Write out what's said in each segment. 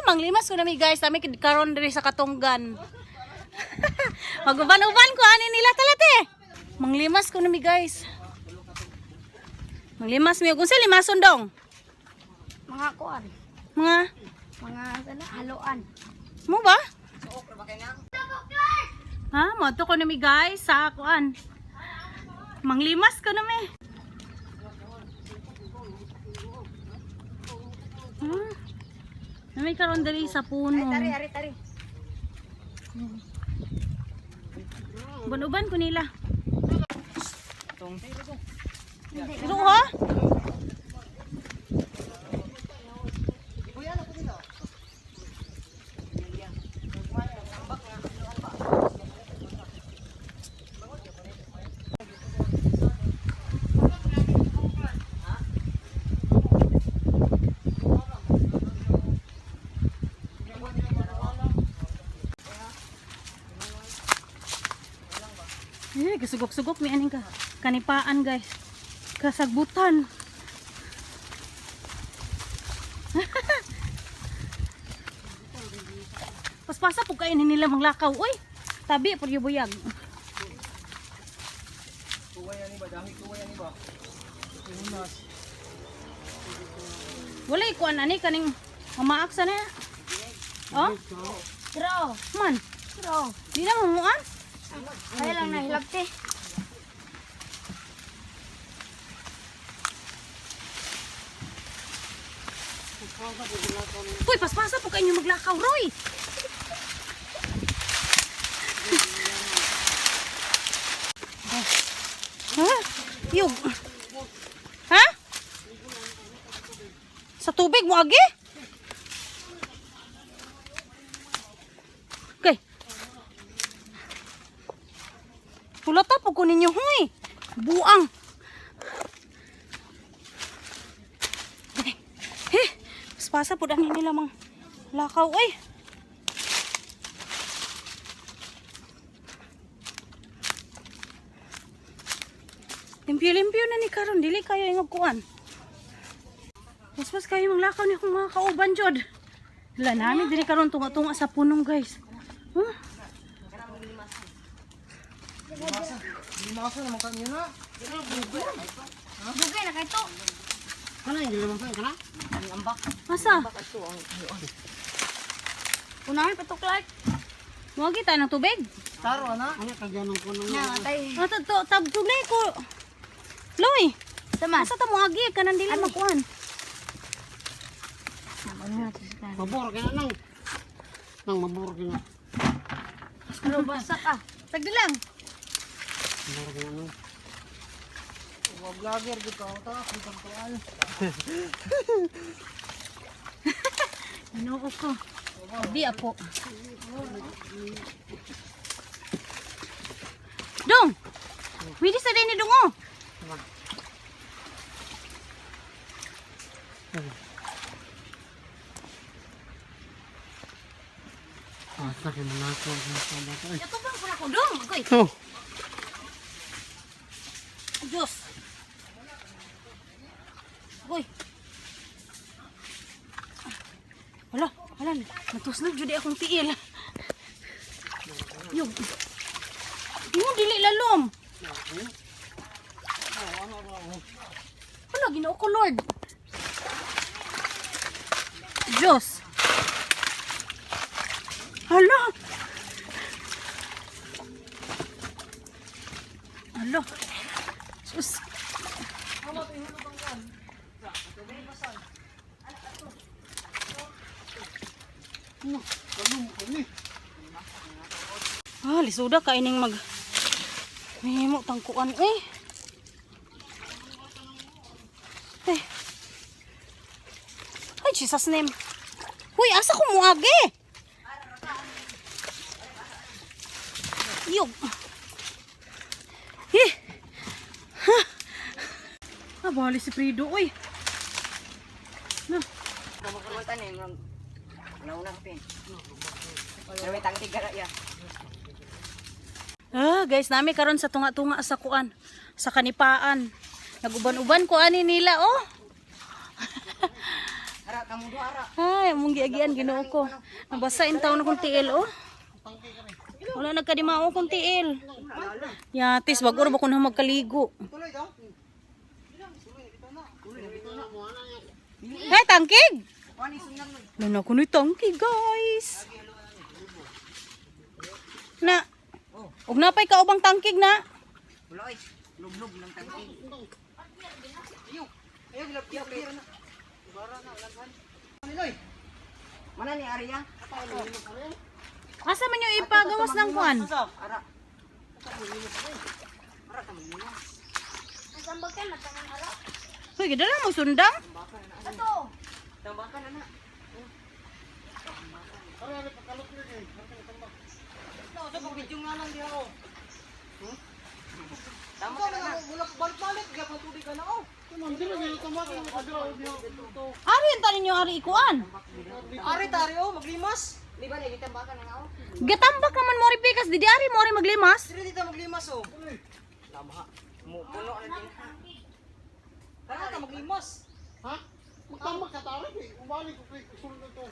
Manglimas ko nami guys, kami karon diri sa Katunggan. Maguban-uban ko ani nila talate. Manglimas ko nami guys. Manglimas mi kung sa limason dong. Mga kuan. Mga Haluan. mo ba? Ha, moto ko nami guys sa kuan. Manglimas ko nami. Nami karon diri sa puno. Tari. Uban-uban ko nila. Ito ha? Kasugok-sugok mi aning ka kanipaan guys. Kasagbutan. Paspasa po kainin nila manglakaw. Uy, tabi po yung buyag. Wala ikuan ani kaning mamaaksa na. Oh? Draw. Man. Draw. Di na mamuan. Kaya lang nahilap te. Uy, paspasa po kayo maglakaw, Roy. Ha? Yug. Ha? Sa tubig mo agi? Okay. Pulata po ko ninyo, huy. Buang. Okay. Paspasa po dami nila mang lakaw, uy. Limpyo-limpyo na ni karon, dili kayo ingog kuan. Mas kayo mang lakaw ni akong mga kauban jod. Wala namin dili karon tunga-tunga sa punong guys. Huh? Masa naman kanyo na. Dugay na kay to. Kana hindi naman kayo kana? Ang ambak. Masa? Unahin patuklat. Muagi tayo ng tubig. Taro ana. Ano kagyanang ko nang. Nga tay. Tabtulay ko. Loy, Sama. asa ta mo agi kanan dili makuan. Mabor ka na nang. Nang mabor ka na. Pero basa ka. Sagdi lang. Mabor ka na nang. Mga vlogger di ka ta, kitang tuan. Ano ko? Abi apo. Dong. Widi sa din ni dong oh. Asa ka na ako sa bata. Ito bang pala ko dong. Agoy. Oh. Diyos. Agoy. Hala, natusnag jud akong tiil. Yung. Mo dili lalom. Hala, Ginoo ko Lord. Diyos. Hala. Hala. Diyos. Lisuda ka ining mag mahimo tangkuan eh. Ay, Jesus name. Huy, asa ko muagi? Yug. Bali si Prido, oy. Na. Kamukurutan eh. Naunang pin. May tangtig gara ya. Guys, nami karon sa tunga-tunga sa kuan, sa kanipaan. Naguban-uban ko ani nila, oh. Ara kamu duara. Ay, among giagian Ginoo ko. Nabasa in taon akong tiil oh. Wala nagkadimao akong tiil. Yatis wag oro ba kun magkaligo. Tuloy daw. Hey, tangkig. Wani sunang mo. Lana ko ni tangkig, guys. Na. Ug napay ka ubang tangkig na. Wala oy. Lublog ng tangkig. Ayo bilap kira na. Bara na laghan. Niloy. Mana ni Arya? Asa man yung ipagawas ng kuan? Ara. Ara kamu muna. Hoy, gidala mo sundang. Tambakan na. Ara pakalok ni kay. Sa pag-video nga lang di ako. Tama Ikaw ka na. na mula balik gyud pa tubig ka na oh. Kuno dili gyud tumak ang kadro dito. Ari enta ninyo ari ikuan. Ari tari oh maglimas. Di ba ni tambakan na ako? Gatambak naman mo ri pikas di ari mo ri maglimas. Dili dito maglimas oh. Tama. Mo puno na din. Kana ka maglimas. Ha? Magtambak ka tari kay ubali ko kay sulod na to.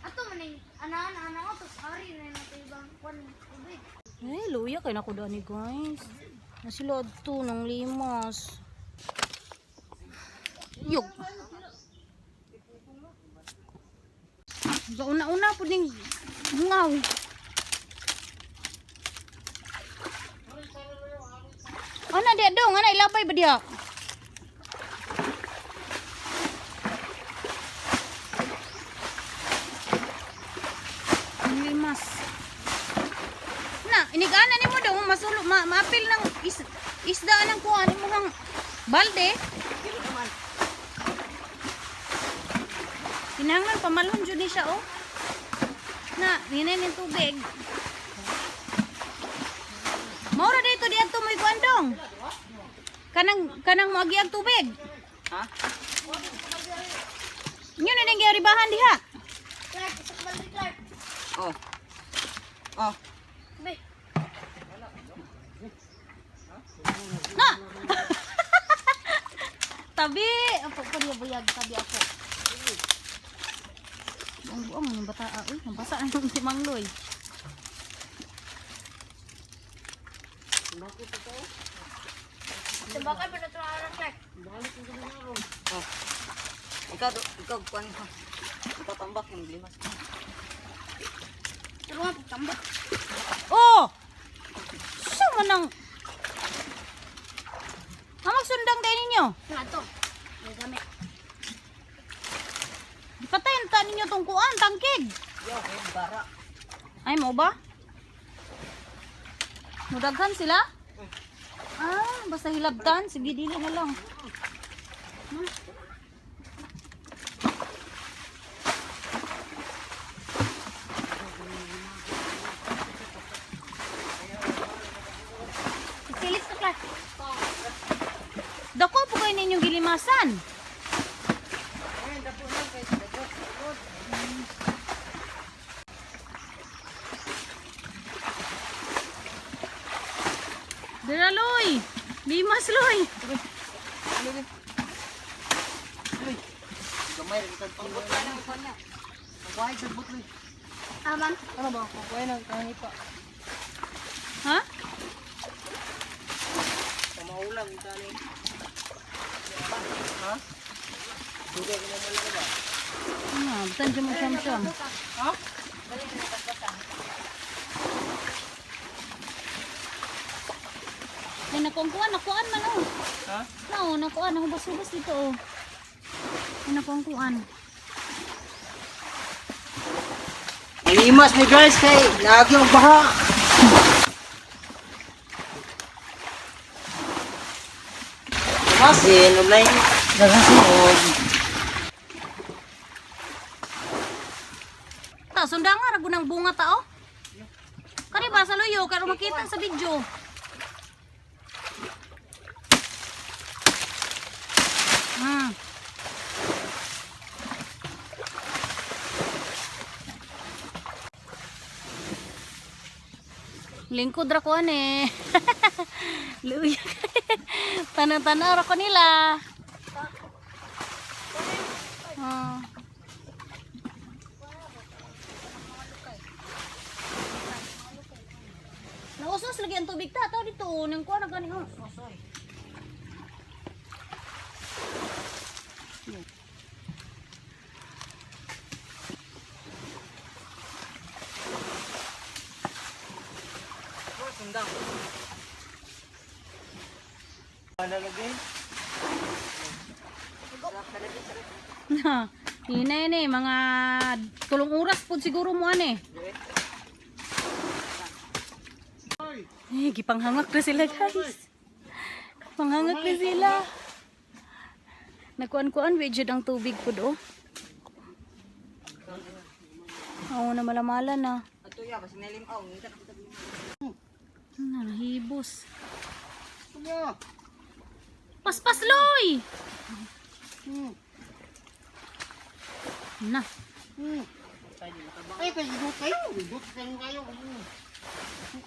Ato maning ana-ana ko tos ari na nato ibang kwan tubig. Eh, luya kay nako dani guys. Nasilod to ng limas. Yug. Gauna-una po ding bungaw. Ana dia dong, ana ilabay ba dia? Ang limas. Na, inigana ni mo daw masulo maapil ng isda ng kuan mo hang balde. Dili naman. Kinahanglan pamalhon jud ni siya oh. Na, hinay ning tubig. Maura dito di adto moy kuan dong. Kanang moagi ang tubig. Ha? Inyo na ning giaribahan diha. Clark, isa ka balik Clark. Oh. Oh. Be, Na. Tabi, apo ko diya buyag tabi ako. Ang buang ng bata uy, mabasa na yung si Mangloy. sabakay pa na ito ara Clark. Oh. Ikaw kuan ha. Ikaw tambak yung limas. Tulungan pagtambak. Oh! Siya man ang... Magsundang tayo ninyo. Nga to. May gamit. Patayin ta ninyo tong kuan, tangkig. Yo, bara. Ay, mo ba? Mudaghan sila? Ah, basta hilabtan. Sige, dili na lang. Silis ka Clark. Dako po kayo ninyong gilimasan. Dira, Loy. Limas, Loy. Gamay rin ka tunggu na. Kuhay sa butloy. Aman. Ano ba? Kuhay na kahipa. Ha? Pamaulang tani. Ha? Duga ko mo lang ba? Ah, butan dyan mo siyam-siyam. Ha? Ay, nakuan man oh. Ha? No, nakuan. Nakubas-ubas dito oh. Ay, nakuan. Limas ni guys kay lagi ang baha. Masin, ulay. Nagasin. Ta, sundang nga, ragunang bunga ta oh. Kani ba sa luyo, kaya makita sa video. Hmm. Lingkod ra ko ane. Luya. Tanang-tanaw ra ko nila. lagi ang tubig ta. Tao dito. Nang kuha na gani. Oh. Sundang. Ano lagi? Na, hinay ni mga tulong oras po siguro mo ane. Gipanghangak na sila guys. Panghangak na sila. Nakuan-kuan wedjud ang tubig po do. Oo na malamala na. Ato ya, basta nalimaw. Ngita ka tabi. Nahibos. Ano? Paspas loy. Na. Ay, kayo dito kayo. Dito kayo.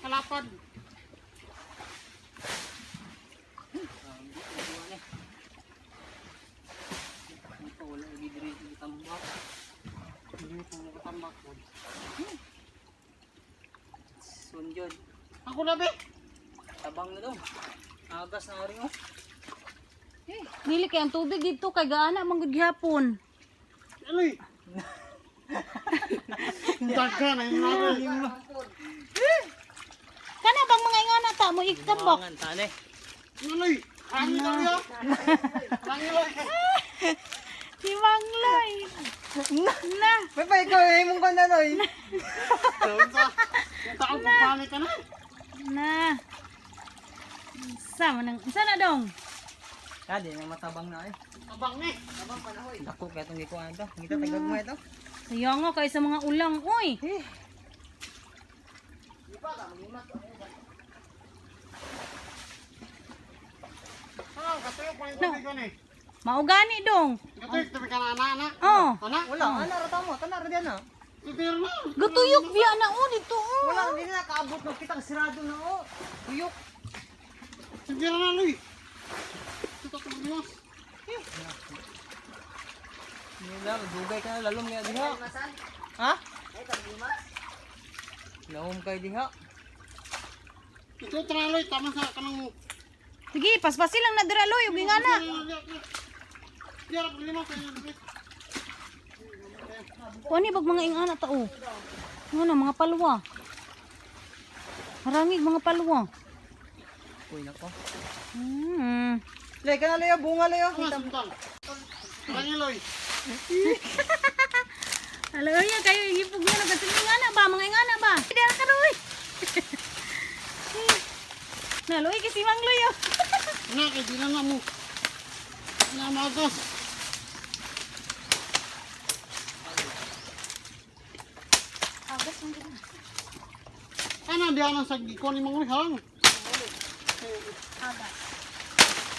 Kalapad. Ito wala lagi diri sa tambak. Hindi po nakatambak po. Sunjod. Ako na be. Tabang na daw. Agas na rin oh. Dili kay ang tubig dito kay gaana man gud gihapon. Aloy. Daga na yung naroy. Kana bang mga ingana ta mo iktambak? Buwangan tane. Aloy. Hangin na niya. Hangin na. Si Mangloy. Na. Pepe, ikaw ay mong kanda noy. Sa tao pagpali ka na. Na. Sama nang sana dong. Kadi nang matabang na eh. Abang ni. Tabang pa na hoy. Dako kaya itong gikuhan ito. Ngita tagag mo ito. Sayang nga kay sa mga ulang oy. Ano, katuyo pa yung tubig ka ni. Maugani dong. Katuyo, tubig ka na anak. Oh. Anak? Wala, ano rata mo? Tanar diyan na. Tubig na. Gatuyok biya na oh dito oh. Wala, hindi na kaabot no. Kitang sirado na oh. Tuyok. Tubig na aloy. Ito tubig mo. Nila, dugay ka na lalom nga diha. Ha? Lahom kay diha. Ito traloy, tama sa kanang... Sige, paspasil lang na dira loy ug ingana. Yarap lima kayo. Kuani bag mga ingana ta oh. Ano mga palwa. Harangig mga palwa. Uy, nako. Lay ka na layo, bunga layo. Tama suntang. Rangiloy. Halo ya kayo igipog na kasi ingana ba mga ingana ba? Dira ka roy. Naloy kasi Mangloy oh. Anak, hindi na na mo. Namagas. Agas mo din. Ano, di anong sa gikon ni mga hang.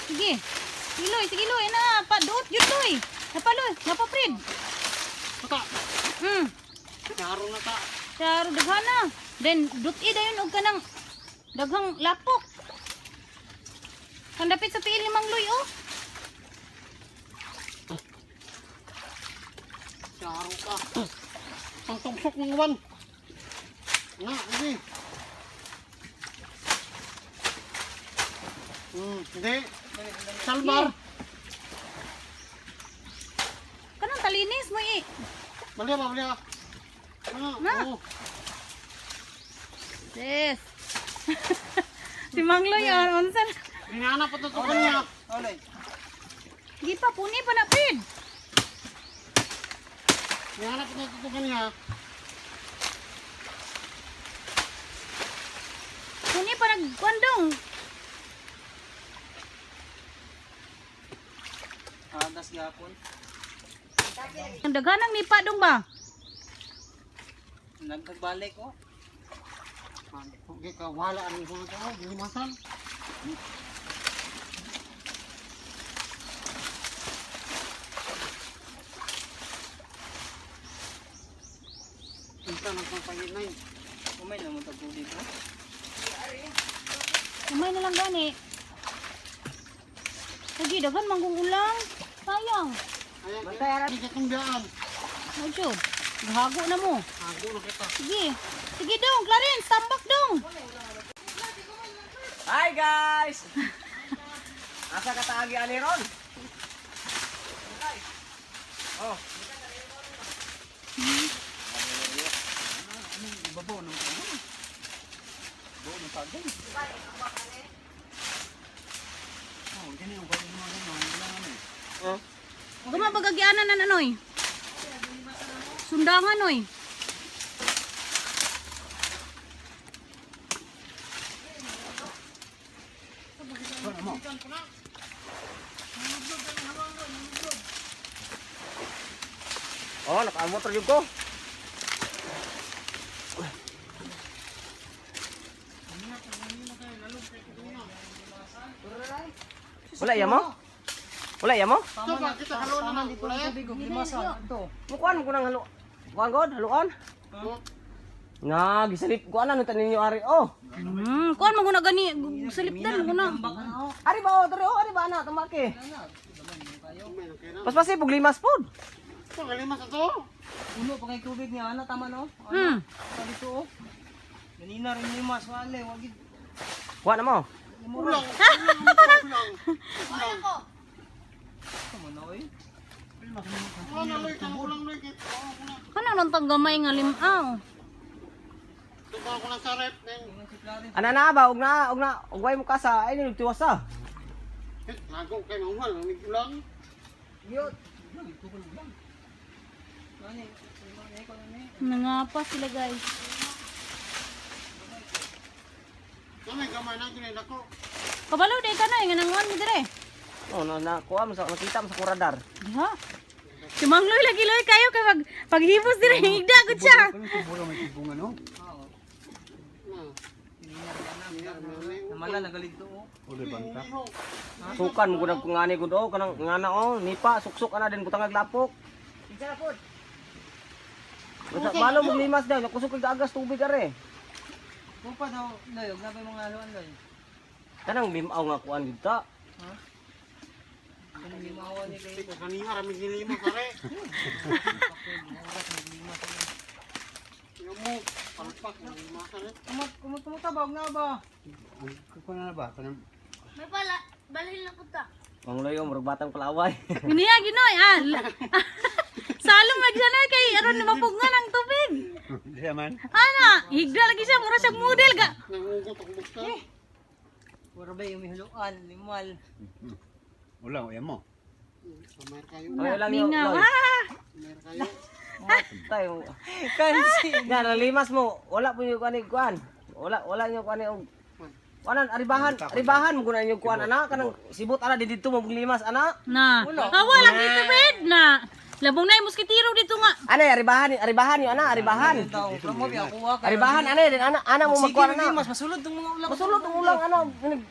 Sige. Sige loy na padot jud loy. Napaloy, napaprid. Mata, karo na ta. Charo daghana. Then duti dayon og kanang daghang lapok. Kandapit sa tiil ni Mangloy oh. Karo ka. Ang tugsok ng uwan. Na, hindi. Hindi. Salbar. Kanang talinis mo eh. Bali ba, bali ka. Ano? Na. Oo. Yes. Si Mangloy unsan? Rinana pa tutukan niya. Olay. Di pa puni pa na prid. Rinana pa tutukan niya. Puni pa nagkwandong. Agas gapon. Ang daghanang nipa dong ba? Nagkagbalik oh. Huwag ka, wala ang mga tao. Gilimasan. Pinta nagpapagin na yun. Umay naman tagpo dito. Umay na lang gani. Lagi daghan manggong ulang. Sayang. Ayan, Bantay, harap. hindi ka kumbiyaan. Mo jud. Gahago na mo. Hago na kita. Sige. Sige dong, Clarence, tambak dong. Hi guys! Asa ka taagi ani ron? Oh. Ibabaw ng ano? Babaw ng tagay. Oh, ganyan ang gawin mo ano, kailangan eh. Oh. Gumabagagyanan na nanoy. Sundangan oy. Ano mo? Oh, nakamotor jud ko. Wala ya mo? Wala ya mo? Ito ba kita haluan na dito ng tubig ug limasan ito. Mukuan mo ko nang halo. Kuan god, haluan. Nga, gisalip ko ano tanin niyo ari. Oh. Kuan mo guna gani salipdan mo na. Ari ba oh, dere oh, ari ba ana tamake. Pas-pasi pug limas pod. Ito kalimas ito. Uno pa kay tubig niya, ana tama no? Hmm. Pa dito oh. Ganina rin ni mas wale, wagid. Kuha na mo. Ulang. Ulang. Tama na oy. Ano loy ka ulang loy kit. Kana lang tang gamay nga limaw. Ito ba ako ng sarep ning. Ana na ba og way mo kasa ay ni tiwasa. Lago kay mauhal ng ulang. Yot. Tukol lang. Ani, ko ni. Nangapa sila guys. Kami gamay na kinay dako. Kabalo day ka na nga nanguan mo dire. Oh, na kuha mo sa nakita mo sa kuradar. Diha. Si Mangloy lagi loy kayo kay paghibos dire higda gud siya. Kami siguro may tibungan no. Oo. Na. Namala nagaligto oh. Uli banta. Sukan mo gud kung ngani gud oh kanang ngana oh nipa suksok ana din butang aglapok. Kinsa pod? Basta balo mo limas daw nakusok kag agas tubig are. Kung pa daw layog na ba mga haluan loy? Kanang limaw nga kuan dito. Kanang limawan ni kay Ito kanina rami gilimo kare. Yo mo palpak ng lima kare. Kumutabag na ba? Kuno na ba? Kanang May pala, balhin na punta. Ang loyo murag batang palaway. Giniya ginoy ah. Salong lagi siya na kay aron na mapugngan ang tubig. Diya man. Ana, higda lagi siya mura siya model ga. Nangugot ang bukta. Puro ba yung haluan, limal. Ulang oya mo. Samar kayo. Ay lang yo. Mingaw. Loy. Ah, Samar kayo. Tayo. Kansi. Nga limas mo wala po yung kuan. Wala niyo kuan og Wanan aribahan mo kunan yung kuan ana kanang sibot ana didto mo limas ana. na. Wala dito bed na. Labong na yung moskitiro dito nga. Ana aribahan yo ana aribahan. Tao, kamo biya kuha ka. Aribahan ana din ana mo magkuan ana. Mas masulod tong mga ulam. Masulod ang ulang ana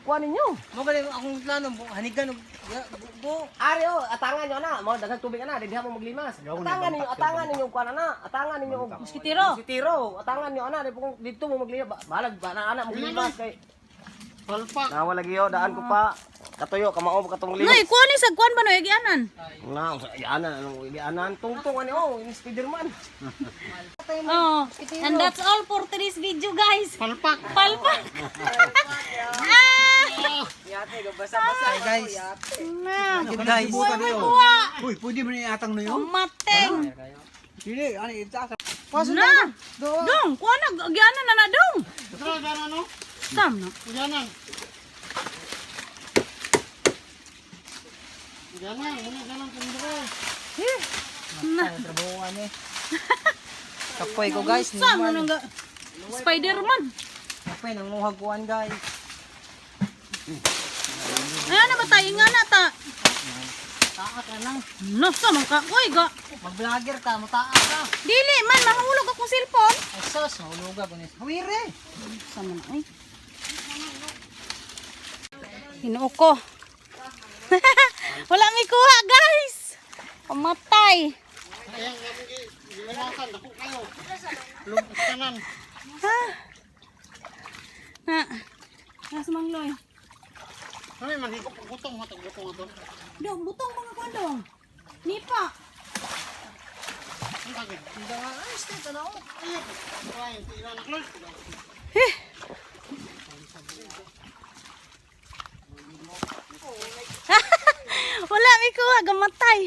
kuan ninyo. Mo gali akong plano hanigan og bo. Ari oh atangan nyo ana mo daghang tubig ana diha mo maglimas. Atangan ninyo kuan ana atangan ninyo og Moskitiro. moskitiro. Atangan nyo ana dito mo maglimas. Balag ba na ana maglimas kay Palpak. nawa lagi yo daan ko pa. Katuyo kamao katong limas. Noy, kuha ni sa kuan ba no yagianan? Na, anan anong anan tungtong ani oh, ini Spiderman. Oh, and that's all for today's video guys. Palpak. Palpak. Yate go basa-basa guys. Na. Guys. Kuha. Uy, pwede mo ni atang na yun? Mateng. Dili, ano ita. Na. Dong, kuha na yagianan na dong. Tara dara no. Sam na. Uyanan. Uyanan, muna dalan kundre. Na. Trabahoan eh. Kapoy ko guys. Sam na nga. Spiderman. Kapoy nang muhag kuan guys. Ayan na ba tayo nga na ta? Taak na lang. No, sa mga kakoy ga. Mag-vlogger ka, mataak ka. Dili man, mahulog akong cellphone. Ay sus, mahuluga ko nis. Hawire. Sama na, ay. Hinuo ko. Wala may kuha, guys. Pamatay. Ayan, gilimasan, dako kayo. Lumpas kanan. Ha? Ha? Nas mangloy. Kami manhigop ang butong, matag butong ito. Dong, butong mga kuha dong. Nipa. Ang tagin. Hindi nga, ay, stay ka na ako. Ayun, tira na close. ko, gamatay.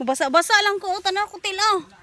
Basa-basa lang ko, tanaw ko tilaw.